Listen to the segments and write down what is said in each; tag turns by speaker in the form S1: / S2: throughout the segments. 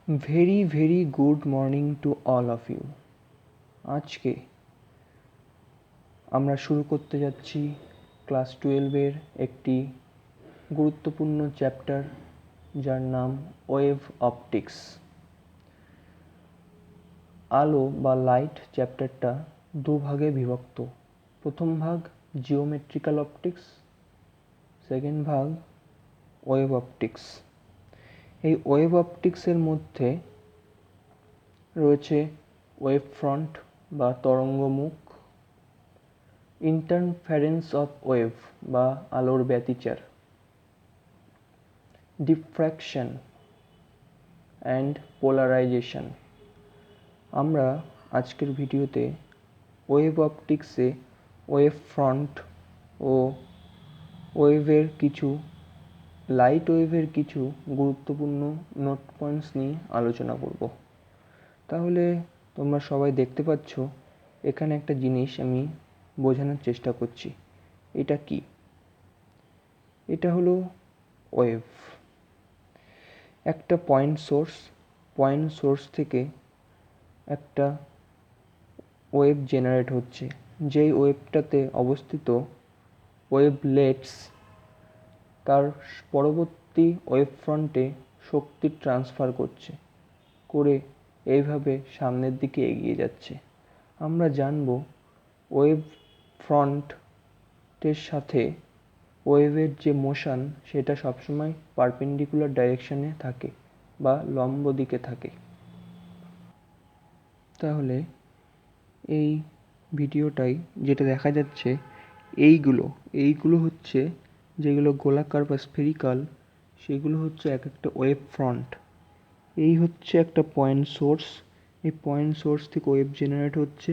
S1: Very good morning to all of you. আজকে আমরা শুরু করতে যাচ্ছি ক্লাস 12-এর একটি গুরুত্বপূর্ণ চ্যাপ্টার, যার নাম ওয়েভ অপটিক্স। আলো বা লাইট চ্যাপ্টারটা দুভাগে বিভক্ত। প্রথম ভাগ জিওমেট্রিক্যাল অপটিক্স, সেকেন্ড ভাগ ওয়েভ অপটিক্স। এই ওয়েভ অপটিক্সের মধ্যে রয়েছে ওয়েভ ফ্রন্ট বা তরঙ্গমুখ, ইন্টারফারেন্স অফ ওয়েভ বা আলোর ব্যতিচার, ডিফ্র্যাকশন অ্যান্ড পোলারাইজেশন। আমরা আজকের ভিডিওতে ওয়েভ অপটিক্সে ওয়েভ ফ্রন্ট ও ওয়েভের কিছু লাইট ওয়েভের কিছু গুরুত্বপূর্ণ নোট পয়েন্টস নিয়ে আলোচনা করব। তাহলে তোমরা সবাই দেখতে পাচ্ছ এখানে একটা জিনিস আমি বোঝানোর চেষ্টা করছি। এটা কি? এটা হলো ওয়েভ। একটা পয়েন্ট সোর্স থেকে একটা ওয়েভ জেনারেট হচ্ছে। যেই ওয়েভটাতে অবস্থিত ওয়েভলেটস তার পরবর্তী ওয়েভ ফ্রন্টে শক্তি ট্রান্সফার করে এইভাবে সামনের দিকে এগিয়ে যাচ্ছে। আমরা জানব ওয়েভ ফ্রন্টের সাথে ওয়েভের যে মোশন সেটা সবসময় পারপেন্ডিকুলার ডাইরেকশনে থাকে বা লম্ব দিকে থাকে। তাহলে এই ভিডিওটাই যেটা দেখা যাচ্ছে, এইগুলো হচ্ছে যেগুলো গোলাকার বা স্ফেরিকাল, সেগুলো হচ্ছে এক একটা ওয়েভ ফ্রন্ট। এই হচ্ছে একটা পয়েন্ট সোর্স। এই পয়েন্ট সোর্স থেকে ওয়েভ জেনারেট হচ্ছে,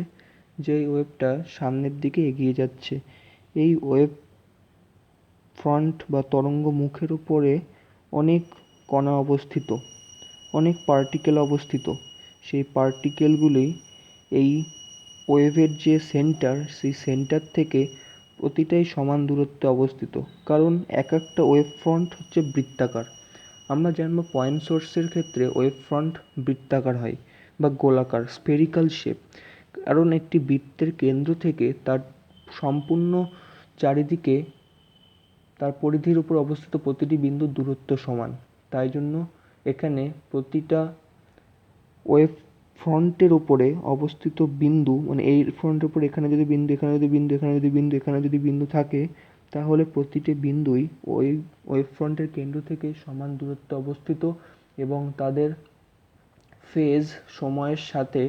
S1: যেই ওয়েভটা সামনের দিকে এগিয়ে যাচ্ছে। এই ওয়েভ ফ্রন্ট বা তরঙ্গ মুখের উপরে অনেক কণা অবস্থিত, অনেক পার্টিকেল অবস্থিত। সেই পার্টিকেলগুলি এই ওয়েভের যে সেন্টার, সেই সেন্টার থেকে প্রতিটাই সমান দূরত্বে অবস্থিত, কারণ এক একটা ওয়েভ ফ্রন্ট হচ্ছে বৃত্তাকার। আমরা জানবো পয়েন্ট সোর্সের ক্ষেত্রে ওয়েভ ফ্রন্ট বৃত্তাকার হয় বা গোলাকার, স্ফেরিক্যাল শেপ, কারণ একটি বৃত্তের কেন্দ্র থেকে তার সম্পূর্ণ চারিদিকে তার পরিধির উপর অবস্থিত প্রতিটি বিন্দুর দূরত্ব সমান। তাই জন্য এখানে প্রতিটা ওয়েভ ফ্রন্টের উপরে অবস্থিত বিন্দু, মানে এই ফ্রন্টের উপর এখানে যদি বিন্দু, এখানে যদি বিন্দু, এখানে যদি বিন্দু, এখানে যদি বিন্দু থাকে, তাহলে প্রতিটি বিন্দুই ওই ওয়েভ ফ্রন্টের কেন্দ্র থেকে সমান দূরত্বে অবস্থিত এবং তাদের ফেজ সময়ের সাথে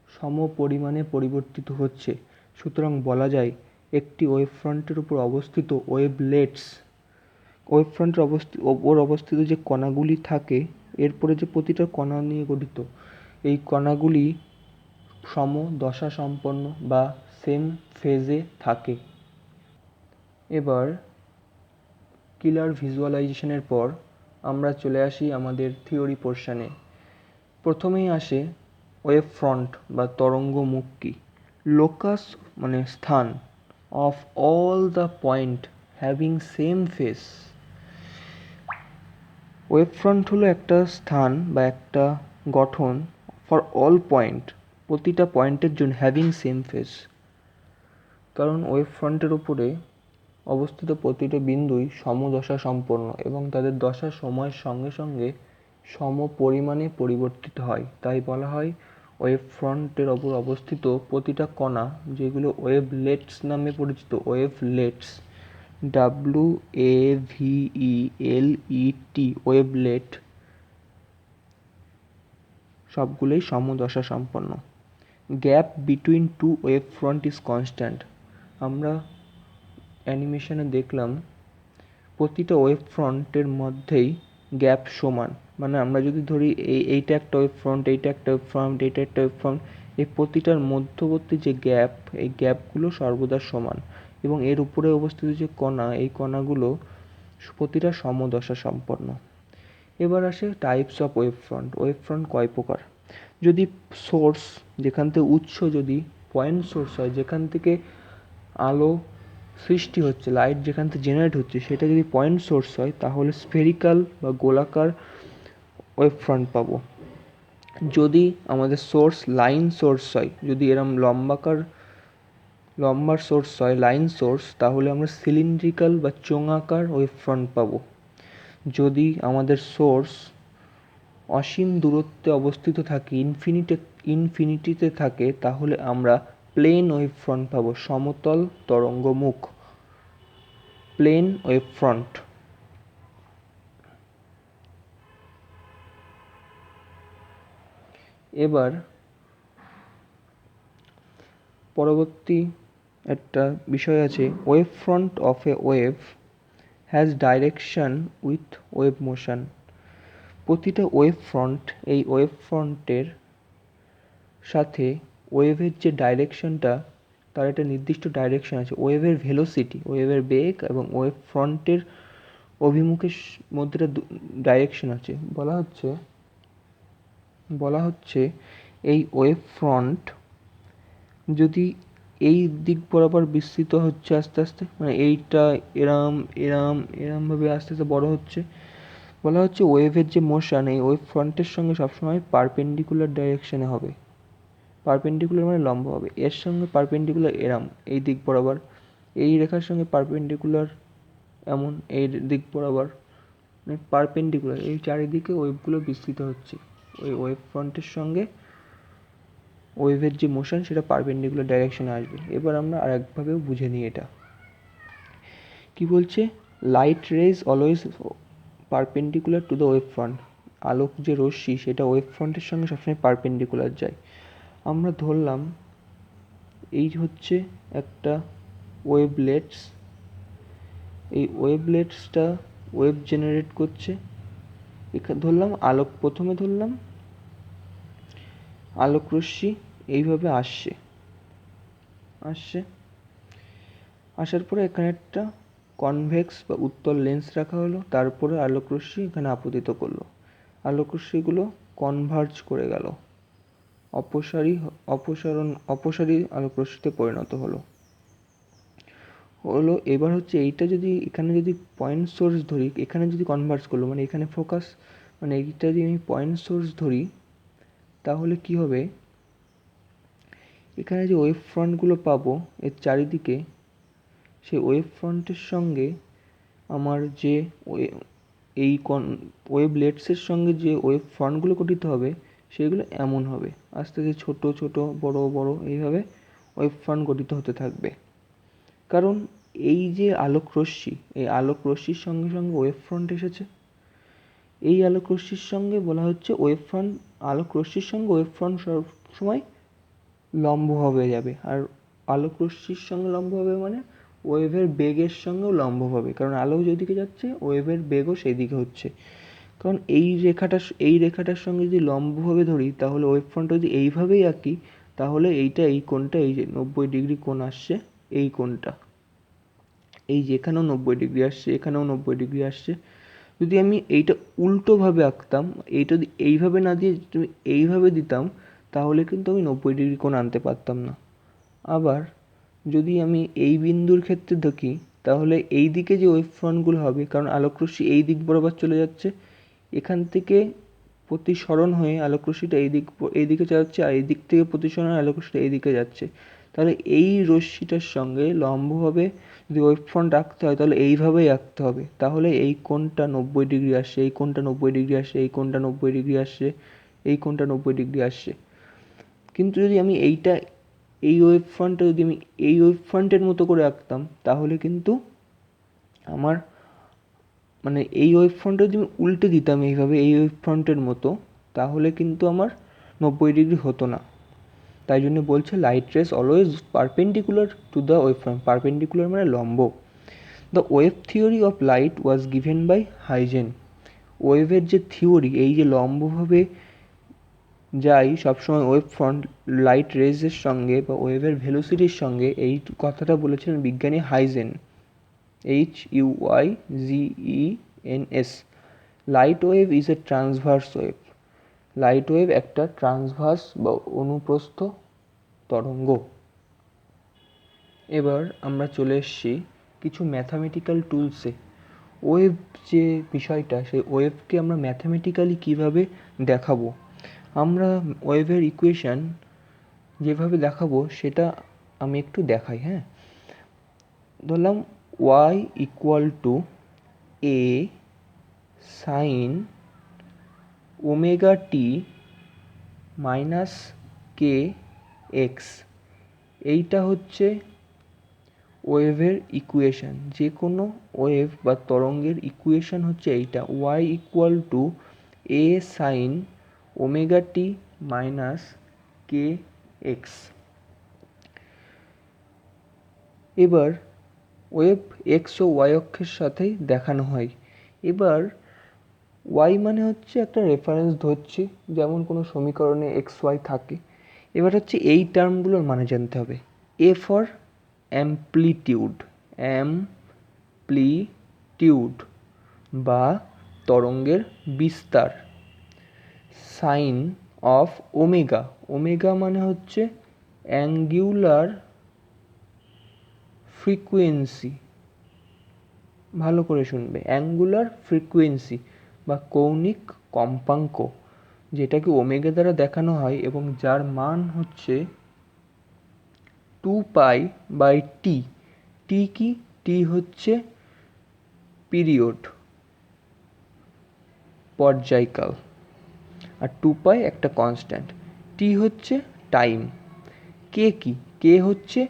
S1: সম পরিমাণে পরিবর্তিত হচ্ছে। সুতরাং বলা যায় একটি ওয়েভ ফ্রন্টের উপর অবস্থিত ওয়েভলেটস, ওয়েভ ফ্রন্টের ওপর অবস্থিত যে কণাগুলি থাকে, এরপরে যে প্রতিটা কণা নিয়ে গঠিত, এই কণাগুলি সম দশা সম্পন্ন বা সেম ফেজে থাকে। এবার কিলার ভিজুয়ালাইজেশনের পর আমরা চলে আসি আমাদের থিওরি পোর্শনে। প্রথমেই আসে ওয়েভ ফ্রন্ট বা তরঙ্গ মুখ কি। লোকাস মানে স্থান of all the point having same face. Wave front হলো একটা স্থান বা একটা গঠন ফর অল পয়েন্ট, প্রতিটা পয়েন্টের জন্য হ্যাভিং সেম ফেস, কারণ ওয়েভ ফ্রন্টের উপরে অবস্থিত প্রতিটা বিন্দুই সমদশা সম্পন্ন এবং তাদের দশা সময়ের সঙ্গে সঙ্গে সম পরিমাণে পরিবর্তিত হয়। তাই বলা হয় ওয়েভ ফ্রন্টের ওপর অবস্থিত প্রতিটা কণা, যেগুলো ওয়েভলেটস নামে পরিচিত, ওয়েভলেটস, WAVELET, ওয়েভলেট, সবগুলোই সমদশা সম্পন্ন। Gap between two wave front is constant. আমরা অ্যানিমেশনে দেখলাম প্রতিটা ওয়েভ ফ্রন্টের মধ্যেই গ্যাপ সমান। মানে আমরা যদি ধরি এইটা একটা ওয়েভ ফ্রন্ট, এইটা একটা ওয়েভ ফ্রন্ট, এইটা একটা ওয়েভ ফ্রন্ট, এই প্রতিটার মধ্যবর্তী যে গ্যাপ, এই গ্যাপগুলো সর্বদা সমান এবং এর উপরে অবস্থিত যে কণা, এই কণাগুলো প্রতিটা সমদশা সম্পন্ন। এবার আসে types of wave front. Wave front কয় প্রকার? যদি সোর্স, যেখান থেকে উৎস যদি পয়েন্ট সোর্স হয়, যেখান থেকে আলো সৃষ্টি হচ্ছে, লাইট যেখান থেকে জেনারেট হচ্ছে, সেটা যদি পয়েন্ট সোর্স হয়, তাহলে স্ফেরিক্যাল বা গোলাকার ওয়েভ ফ্রন্ট পাবো। যদি আমাদের সোর্স লাইন সোর্স হয়, যদি এরম লম্বার সোর্স হয়, লাইন সোর্স, তাহলে আমরা সিলিন্ড্রিক্যাল বা চোঙাকার ওয়েভ ফ্রন্ট পাবো। যদি আমাদের সোর্স অসীম দূরত্বে অবস্থিত থাকে, ইনফিনিটিতে থাকে, তাহলে আমরা প্লেন ওয়েভ ফ্রন্ট পাবো, সমতল তরঙ্গমুখ, প্লেন ওয়েভ ফ্রন্ট। এবার পরবর্তী একটা বিষয় আছে, wave front of A wave has direction with wave motion. প্রতিটা ওয়েভ ফ্রন্ট, এই ওয়েভ ফ্রন্টের সাথে ওয়েভের যে ডাইরেকশনটা, তার একটা নির্দিষ্ট ডাইরেকশন আছে। ওয়েভের ভেলোসিটি, ওয়েভের বেগ এবং ওয়েভ ফ্রন্টের অভিমুখের মধ্যে ডাইরেকশন আছে। বলা হচ্ছে এই ওয়েভ ফ্রন্ট যদি এই দিক বরাবর বিস্তৃত হচ্ছে আস্তে আস্তে, মানে এইটা এরমভাবে আস্তে আস্তে বড় হচ্ছে, বলা হচ্ছে ওয়েভের যে মোশন এই ওয়েভ ফ্রন্টের সঙ্গে সবসময় পারপেন্ডিকুলার ডাইরেকশনে হবে। পারপেন্ডিকুলার মানে লম্ব হবে, এর সঙ্গে পারপেন্ডিকুলার এই দিক বরাবর, এই রেখার সঙ্গে পারপেন্ডিকুলার এমন এই দিক বরাবর, মানে পারপেন্ডিকুলার, এই চারিদিকে ওয়েভগুলো বিস্তৃত হচ্ছে। ওই ওয়েভ ফ্রন্টের সঙ্গে ওয়েভের যে মোশন সেটা পারপেন্ডিকুলার ডাইরেকশনে আসবে। এবার আমরা আরেকভাবেও বুঝে নিই এটা কি বলছে। Light rays always perpendicular to the wave front. আলোক যে রশ্মি সেটা ওয়েভ ফ্রন্টের সঙ্গে সবসময় পারপেন্ডিকুলার যায়। আমরা ধরলাম এই হচ্ছে একটা ওয়েভলেটস, এই ওয়েভলেটসটা ওয়েভ জেনারেট করছে। এখানে ধরলাম প্রথমে ধরলাম আলোক রশ্মি এইভাবে আসার পরে এখানে একটা কনভেক্স বা উত্তল লেন্স রাখা হলো, তারপরে আলোক রশ্মি এখানে আপতিত করলো। আলোক রশ্মিগুলো কনভার্জ করে গেল, অপসারী আলোক রশ্মিতে পরিণত হলো। এবার হচ্ছে এইটা যদি এখানে যদি পয়েন্ট সোর্স ধরি, এখানে যদি কনভার্জ করলো, মানে এখানে ফোকাস, মানে এইটা যদি আমি পয়েন্ট সোর্স ধরি, তাহলে কি হবে, এখানে যে ওয়েভ ফ্রন্টগুলো পাবো এর চারিদিকে, সেই ওয়েভ ফ্রন্টের সঙ্গে আমার যে ওয়েভলেটসের সঙ্গে যে ওয়েভ ফ্রন্টগুলো গঠিত হবে সেগুলো এমন হবে, আস্তে আস্তে ছোট ছোট বড় বড় এইভাবে ওয়েভ ফ্রন্ট গঠিত হতে থাকবে। কারণ এই যে আলোক রশ্মি, এই আলোক রশ্মির সঙ্গে সঙ্গে ওয়েভ ফ্রন্ট এসেছে। এই আলোক রশ্মির সঙ্গে বলা হচ্ছে ওয়েভ ফ্রন্ট, আলোক রশ্মির সঙ্গে ওয়েভ ফ্রন্ট সবসময় লম্বভাবে যাবে। আর আলোক রশ্মির সঙ্গে লম্বভাবে মানে ওয়েভের বেগের সঙ্গেও লম্বভাবে, কারণ আলো যেদিকে যাচ্ছে ওয়েভের বেগও সেই দিকে হচ্ছে। কারণ এই রেখাটার সঙ্গে যদি লম্বভাবে ধরি, তাহলে ওয়েভ ফ্রন্টটা যদি এইভাবেই আঁকি, তাহলে এই কোণটা, এই যে 90 ডিগ্রি কোণ আসছে, এই কোণটা, এই যে এখানেও 90 ডিগ্রি আসছে, এখানেও 90 ডিগ্রি আসছে। যদি আমি এইটা উল্টোভাবে আঁকতাম, এইটা যদি এইভাবে না দিয়ে তুমি এইভাবে দিতাম, তাহলে কিন্তু আমি 90 ডিগ্রি কোণ আনতে পারতাম না। আবার যদি আমি এই বিন্দুর ক্ষেত্রে দেখি, তাহলে এই দিকে যে ওয়েভ ফ্রন্টগুলো হবে, কারণ আলোক রশ্মি এই দিক বরাবর চলে যাচ্ছে, এখান থেকে প্রতিসরণ হয়ে আলোক রশ্মিটা এই দিকে যাচ্ছে, আর এই দিক থেকে প্রতিসরণ হয়ে আলোক রশ্মিটা এই দিকে যাচ্ছে। তাহলে এই রশ্মিটার সঙ্গে লম্বভাবে যদি ওয়েভ ফ্রন্ট আঁকতে হয়, তাহলে এইভাবেই আঁকতে হবে। তাহলে এই কোণটা 90 ডিগ্রি আসছে, এই কোণটা 90 ডিগ্রি আসছে, এই কোণটা 90 ডিগ্রি আসছে, এই কোণটা 90 ডিগ্রি আসছে। কিন্তু যদি আমি এই ওয়েভ ফ্রন্টটা যদি আমি এই ওয়েভ ফ্রন্টের মতো করে আঁকতাম, তাহলে কিন্তু আমার, মানে এই ওয়েভ ফ্রন্টটা যদি আমি উল্টে দিতাম এইভাবে এই ওয়েভ ফ্রন্টের মতো, তাহলে কিন্তু আমার 90 ডিগ্রি হতো না। তাই জন্য বলছে light rays always perpendicular to the wave front. Perpendicular মানে লম্ব। The wave theory of light was given by Huygens. ওয়েভের যে থিওরি, এই যে লম্বভাবে যাই সবসময় ওয়েভ ফ্রন্ট লাইট রেজের সঙ্গে বা ওয়েভের ভেলোসিটির সঙ্গে, এই কথাটা বলেছিলেন বিজ্ঞানী hygiene, HUYGENS। Light wave is a transverse wave. Light wave একটা ট্রান্সভার্স বা অনুপ্রস্থ তরঙ্গ। এবার আমরা চলে এসেছি কিছু ম্যাথামেটিক্যাল টুলসে। ওয়েভ যে বিষয়টা, সেই ওয়েভকে আমরা ম্যাথামেটিক্যালি কীভাবে দেখাবো, আমরা ওয়েভের ইকুয়েশান যেভাবে দেখাবো সেটা আমি একটু দেখাই। হ্যাঁ, ধরলাম y equal to a sign omega t minus k x, এইটা হচ্ছে ওয়েভের ইকুয়েশান। যে কোনো ওয়েভ বা তরঙ্গের ইকুয়েশান হচ্ছে এইটা, y equal to a sign omega t minus k x. এবার ওয়েভ এক্স ও ওয়াই অক্ষের সাথেই দেখানো হয়। এবার ওয়াই মানে হচ্ছে একটা রেফারেন্স ধরছি, যেমন কোনো সমীকরণে এক্স ওয়াই থাকে। এবার হচ্ছে এই টার্মগুলোর মানে জানতে হবে। এ ফর অ্যাম্প্লিটিউড, অ্যাম্প্লিটিউড বা তরঙ্গের বিস্তার। সাইন অফ ওমেগা, ওমেগা মানে হচ্ছে অ্যাঙ্গুলার ফ্রিকোয়েন্সি, ভালো করে শুনবে, অ্যাঙ্গুলার ফ্রিকোয়েন্সি বা কৌণিক কম্পাঙ্ক, যেটাকে ওমেগা দ্বারা দেখানো হয় এবং যার মান হচ্ছে 2π/t। টি কি? টি হচ্ছে পিরিয়ড, পর্যায়কাল, আর 2π একটা কনস্ট্যান্ট। টি হচ্ছে টাইম। কে কি? কে হচ্ছে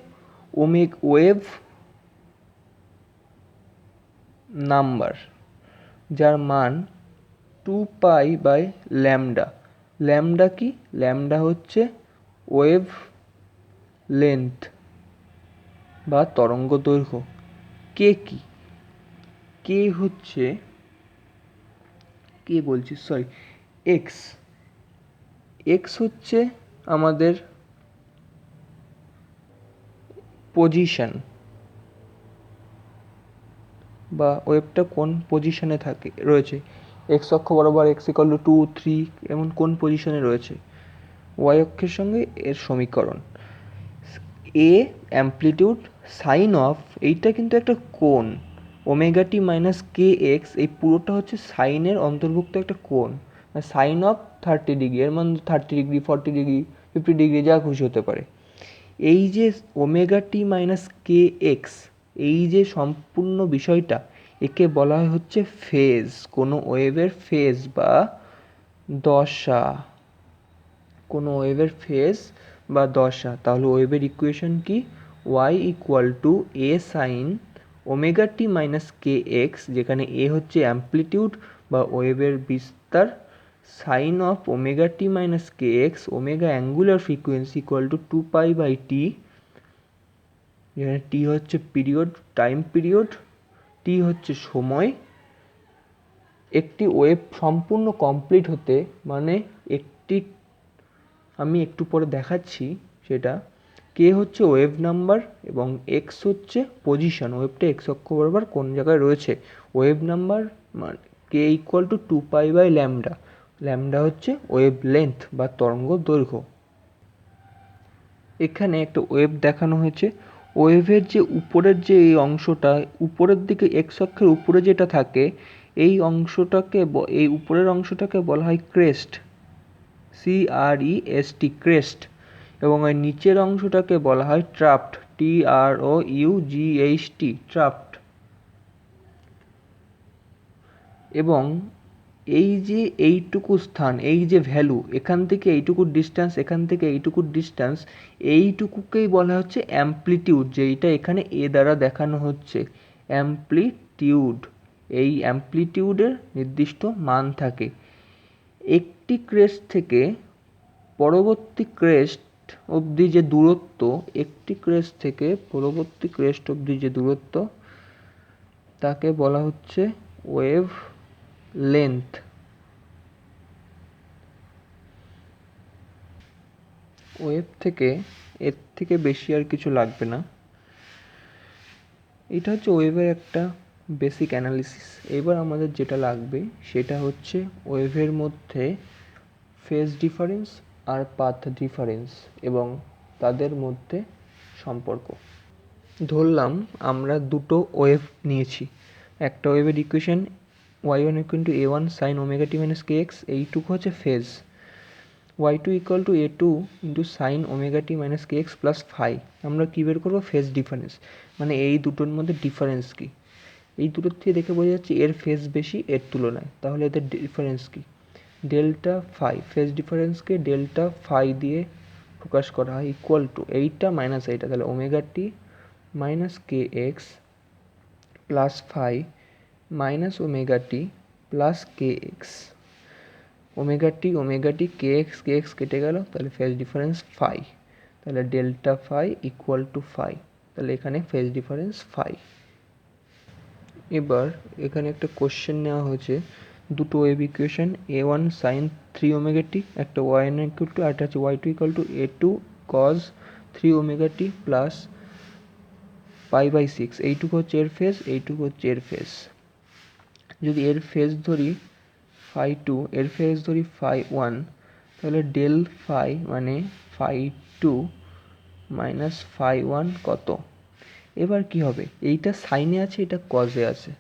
S1: ওয়েভ নাম্বার, যার মান 2π/ল্যামডা। ল্যামডা কি? ল্যামডা হচ্ছে ওয়েভ লেন্থ বা তরঙ্গ দৈর্ঘ্য। কে কি? কে হচ্ছে, কে বলছি সরি, এক্স। এক্স হচ্ছে আমাদের পজিশন বা ওয়েভটা কোন পজিশনে রয়েছে। এক্স অক্ষ বরাবর এক্স ইকুয়াল টু 2, 3 এমন কোন পজিশনে রয়েছে, ওয়াই অক্ষের সঙ্গে এর সমীকরণ। এ অ্যাম্প্লিটিউড, সাইন অফ, এইটা কিন্তু একটা কোণ, omega t minus k x, এই পুরোটা হচ্ছে সাইনের অন্তর্ভুক্ত একটা কোণ। সাইন অফ 30°, এর মান 30°, 40°, 50°, যা খুশি হতে পারে। এই যে omega t minus k x, এই যে সম্পূর্ণ বিষয়টা, একে বলা হচ্ছে ফেজ, কোনো ওয়েভের ফেজ বা দশা, কোনো ওয়েভের ফেজ বা দশা। তাহলে ওয়েভের ইকুয়েশন কি? Y equal to a sine omega t minus k x, যেখানে এ হচ্ছে অ্যাম্প্লিটিউড বা ওয়েভের বিস্তার, sine of omega t minus k x, omega angular frequency equal to 2π/t, যেখানে টি হচ্ছে পিরিয়ড, টাইম পিরিয়ড, টি হচ্ছে সময়। একটি ওয়েভ সম্পূর্ণ কমপ্লিট হতে মানে একটি, আমি একটু পরে দেখাচ্ছি সেটা, কে হচ্ছে ওয়েভ নাম্বার এবং এক্স হচ্ছে পজিশন, ওয়েভটা এক্স অক্ষ বরাবর কোন জায়গায় রয়েছে। ওয়েভ নাম্বার মানে কে ইকুয়াল টু 2π/ল্যামডা, ল্যামডা হচ্ছে ওয়েভ লেন্থ বা তরঙ্গ দৈর্ঘ্য। এখানে একটা ওয়েভ দেখানো হয়েছে। ওয়েভের যে উপরের যে এই অংশটা, উপরের দিকে এক্স অক্ষের উপরে যেটা থাকে, এই অংশটাকে, এই উপরের অংশটাকে বলা হয় ক্রেস্ট, CREST, ক্রেস্ট। এবং এই নিচের অংশটাকে বলা হয় ট্রাফট, TROUGHT, ট্রাফট। এবং এই যে এইটুকু স্থান, এই যে ভ্যালু, এখান থেকে এইটুকু ডিস্টেন্স, এখান থেকে এইটুকু ডিস্টেন্স, এইটুকুকেই বলা হচ্ছে অ্যাম্প্লিটিউড, যেইটা এখানে এ দ্বারা দেখানো হচ্ছে অ্যাম্প্লিটিউড। এই অ্যাম্প্লিটিউডের নির্দিষ্ট মান থাকে। একটি ক্রেস্ট থেকে পরবর্তী ক্রেস্ট অবধি যে দূরত্ব, একটি ক্রেস্ট থেকে পরবর্তী ক্রেস্ট অবধি যে দূরত্ব, তাকে বলা হচ্ছে ওয়েভ লেন্থ। ওয়েভ থেকে এর থেকে বেশি আর কিছু লাগবে না। এটা হচ্ছে ওয়েভের একটা বেসিক অ্যানালিসিস। এবার আমাদের যেটা লাগবে সেটা হচ্ছে ওয়েভের মধ্যে ফেজ ডিফারেন্স আর পাথ ডিফারেন্স এবং তাদের মধ্যে সম্পর্ক। ধরলাম আমরা দুটো ওয়েভ নিয়েছি, একটা ওয়েভের equation y1 equal to a1 sine omega t minus k x, এইটুকু হচ্ছে phase. y2 equal to a2 into sine omega t minus k x plus phi. আমরা কী বের করবো? ফেজ ডিফারেন্স, মানে এই দুটোর মধ্যে ডিফারেন্স কী। এই দুটোর থেকে দেখে বোঝা যাচ্ছে এর ফেজ বেশি এর তুলনায়, তাহলে এদের ডিফারেন্স কী? ডেল্টা ফাই, ফেজ ডিফারেন্সকে ডেল্টা ফাই দিয়ে প্রকাশ করা হয়, ইকুয়াল টু এইটা মাইনাস এইটা, তাহলে omega t minus k x plus phi minus omega t plus k x. Omega t k x কেটে গেল, তাহলে ফেজ ডিফারেন্স ফাই, তাহলে delta phi equal to phi, তাহলে এখানে ফেজ ডিফারেন্স ফাই। এবার এখানে একটা কোশ্চেন নেওয়া হয়েছে, দুটো wave equation a1 sine 3 omega t, একটা y1 ইকুয়াল টু, আর একটা হচ্ছে y2 equal to a2 cos 3 omega t plus pi by 6, এইটুকু হচ্ছে এর ফেজ, এইটুকু হচ্ছে এর ফেজ। যদি এর ফেজ ধরি ফাই টু, এর ফেজ ধরি ফাই ওয়ান, তাহলে ডেল ফাই মানে phi two minus phi one কত? এবার কি হবে? এইটা সাইনে আছে, এটা কজে আছে,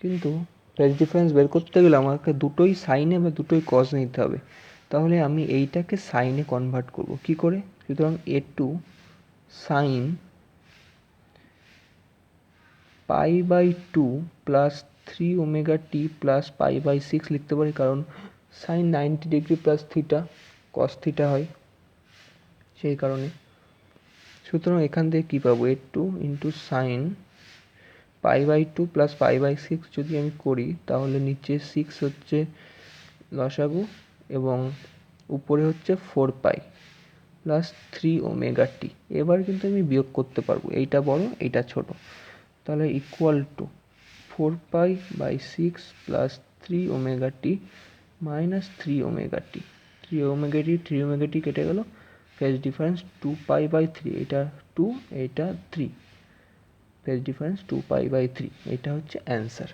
S1: কিন্তু ফেজ ডিফারেন্স বের করতে গেলে আমাকে দুটোই সাইনে বা দুটোই কজ নিতে হবে। তাহলে আমি এইটাকে সাইনে কনভার্ট করব কি করে? সুতরাং a two sine pi by two plus 3 omega t plus pi by 6 লিখতে পারি, কারণ sine 90 degree plus theta cos theta হয়, সেই কারণে। সুতরাং এখান থেকে কী পাবো? A two into sine pi by two plus pi by 6 যদি আমি করি, তাহলে নিচে 6 হচ্ছে লসাগু এবং উপরে হচ্ছে 4 পাই প্লাস 3 ওমেগা টি। এবার কিন্তু আমি বিয়োগ করতে পারবো, এইটা বড় এইটা ছোট, তাহলে equal to 4 pi by 6 plus 3 omega t minus 3 omega t. 3 omega t কেটে গেল, ফেজ ডিফারেন্স 2 পাই বাই 3, এটা 2 এটা 3, ফেজ ডিফারেন্স 2 পাই বাই 3, এটা হচ্ছে অ্যান্সার।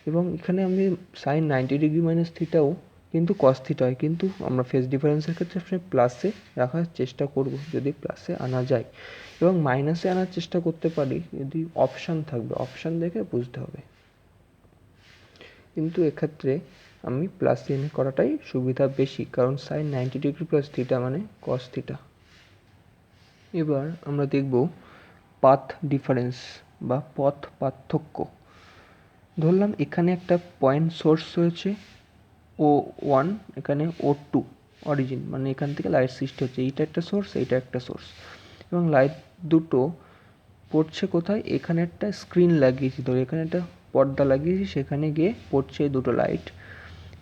S1: এবং এখানে আমি সাইন 90 ডিগ্রি মাইনাস থিটাও কিন্তু কস থিটা হয়, কিন্তু আমরা ফেজ ডিফারেন্সের ক্ষেত্রে সবসময় প্লাসে রাখার চেষ্টা করব যদি প্লাসে আনা যায়, এবং মাইনাসে আনার চেষ্টা করতে পারি যদি অপশান থাকবে, অপশান দেখে বুঝতে হবে। কিন্তু এক্ষেত্রে আমি প্লাসে এনে করাটাই সুবিধা বেশি, কারণ সাইন 90 ডিগ্রি প্লাস থিটা মানে কস থিটা। এবার আমরা দেখব পাথ ডিফারেন্স বা পথ পার্থক্য। ধরলাম এখানে একটা পয়েন্ট সোর্স রয়েছে O1, এখানে O2 অরিজিন, মানে এখান থেকে লাইট সৃষ্টি হচ্ছে, এইটা একটা সোর্স, এইটা একটা সোর্স, এবং লাইট দুটো পড়ছে কোথায়? এখানে একটা স্ক্রিন লাগিয়েছি, ধরো এখানে একটা পর্দা লাগিয়েছি, সেখানে গিয়ে পড়ছে এই দুটো লাইট।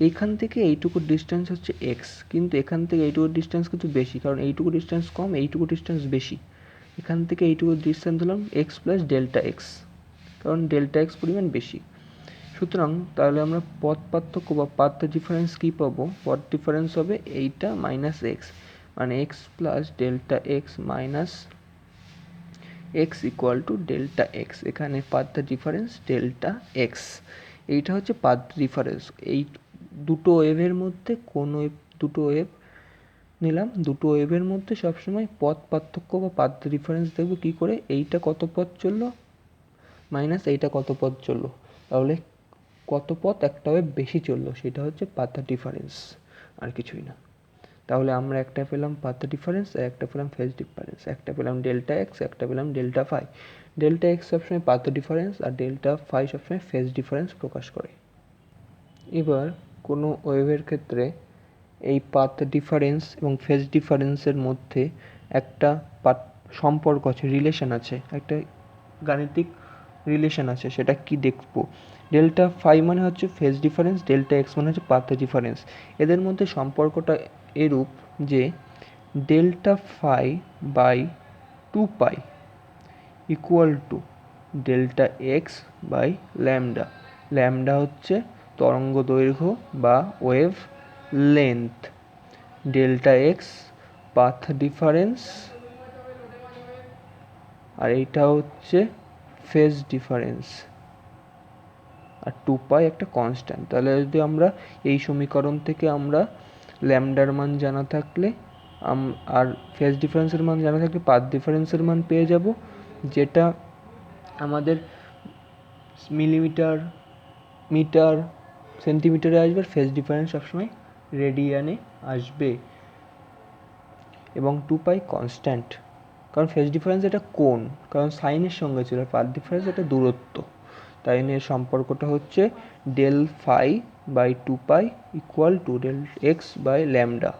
S1: এইখান থেকে এইটুকু ডিস্টেন্স হচ্ছে এক্স, কিন্তু এখান থেকে এইটুকু ডিস্টেন্স কিন্তু বেশি, কারণ এইটুকু ডিস্টেন্স কম, এইটুকু ডিস্টেন্স বেশি। এখান থেকে এইটুকু ডিস্টেন্স হলাম এক্স প্লাস ডেল্টা এক্স, কারণ ডেল্টা এক্স পরিমাণ বেশি। সুতরাং তাহলে আমরা পথ পার্থক্য বা পাথ ডিফারেন্স কী পাবো? পথ ডিফারেন্স হবে এইটা মাইনাস এক্স, মানে x plus delta x minus x equal to delta x. এখানে পাথ ডিফারেন্স ডেল্টা এক্স, এইটা হচ্ছে পাথ ডিফারেন্স। এই দুটো ওয়েভের মধ্যে কোনো দুটো ওয়েভ নিলাম, দুটো ওয়েভের মধ্যে সবসময় পথ পার্থক্য বা পাথ ডিফারেন্স দেখবো কী করে? এইটা কত পথ চললো মাইনাস এইটা কত পথ চললো, তাহলে কত পথ একটা ওয়েভ বেশি চললো, সেটা হচ্ছে পাথ ডিফারেন্স, আর কিছুই না। তাহলে আমরা একটা পেলাম পাথ ডিফারেন্স আর একটা পেলাম ফেজ ডিফারেন্স, একটা পেলাম ডেল্টা এক্স, একটা পেলাম ডেল্টা ফাই। ডেল্টা এক্স সবসময় পাথ ডিফারেন্স আর ডেল্টা ফাই সবসময় ফেজ ডিফারেন্স প্রকাশ করে। এবার কোনো ওয়েভের ক্ষেত্রে এই পাথ ডিফারেন্স এবং ফেজ ডিফারেন্সের মধ্যে একটা সম্পর্ক আছে, রিলেশন আছে, একটা গাণিতিক রিলেশন আছে, সেটা কি দেখবো? ডেল্টা ফাই মানে হচ্ছে ফেজ ডিফারেন্স, ডেল্টা এক্স মানে হচ্ছে পাথ ডিফারেন্স। এদের মধ্যে সম্পর্কটা এরূপ যে delta phi by 2 pi equal to delta x by lambda. Lambda হচ্ছে তরঙ্গ দৈর্ঘ্য বা wavelength, delta x path difference, আর এইটা হচ্ছে ফেজ ডিফারেন্স, আর 2 পাই একটা কনস্ট্যান্ট। তাহলে যদি আমরা এই সমীকরণ থেকে আমরা ল্যামডার মান জানা থাকলে আর ফেজ ডিফারেন্সের মান জানা থাকলে পাথ ডিফারেন্সের মান পেয়ে যাব, যেটা আমাদের মিলিমিটার, মিটার, সেন্টিমিটারে আসবে, আর ফেজ ডিফারেন্স সবসময় রেডিয়ানে আসবে। এবং 2 পাই কনস্ট্যান্ট, কারণ ফেজ ডিফারেন্স এটা কোণ, কারণ সাইনের সঙ্গে ছিল, পাথ ডিফারেন্স এটা দূরত্ব, তাই এর সম্পর্কটা হচ্ছে del phi by 2 pi equal to del x by lambda।